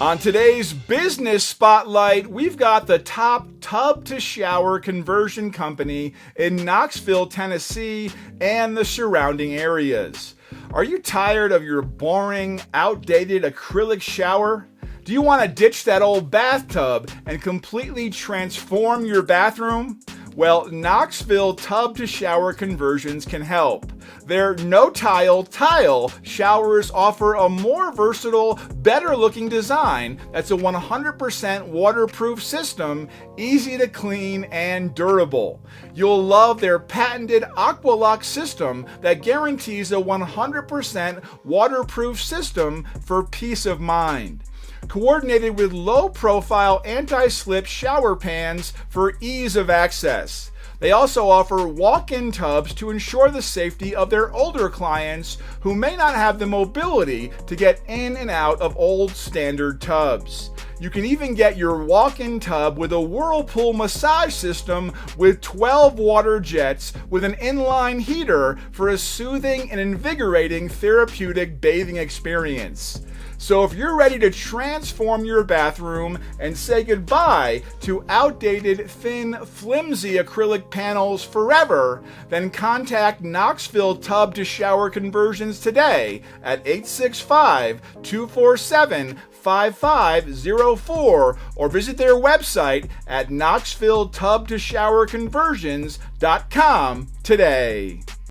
On today's Business Spotlight, we've got the top tub-to-shower conversion company in Knoxville, Tennessee, and the surrounding areas. Are you tired of your boring, outdated acrylic shower? Do you want to ditch that old bathtub and completely transform your bathroom? Well, Knoxville tub-to-shower conversions can help. Their no-tile showers offer a more versatile, better-looking design that's a 100% waterproof system, easy to clean and durable. You'll love their patented AquaLock system that guarantees a 100% waterproof system for peace of mind. Coordinated with low-profile anti-slip shower pans for ease of access. They also offer walk-in tubs to ensure the safety of their older clients who may not have the mobility to get in and out of old standard tubs. You can even get your walk-in tub with a Whirlpool massage system with 12 water jets with an inline heater for a soothing and invigorating therapeutic bathing experience. So if you're ready to transform your bathroom and say goodbye to outdated, thin, flimsy acrylic panels forever, then contact Knoxville Tub to Shower Conversions today at 865-247-5504 or visit their website at knoxvilletubtoshowerconversions.com today.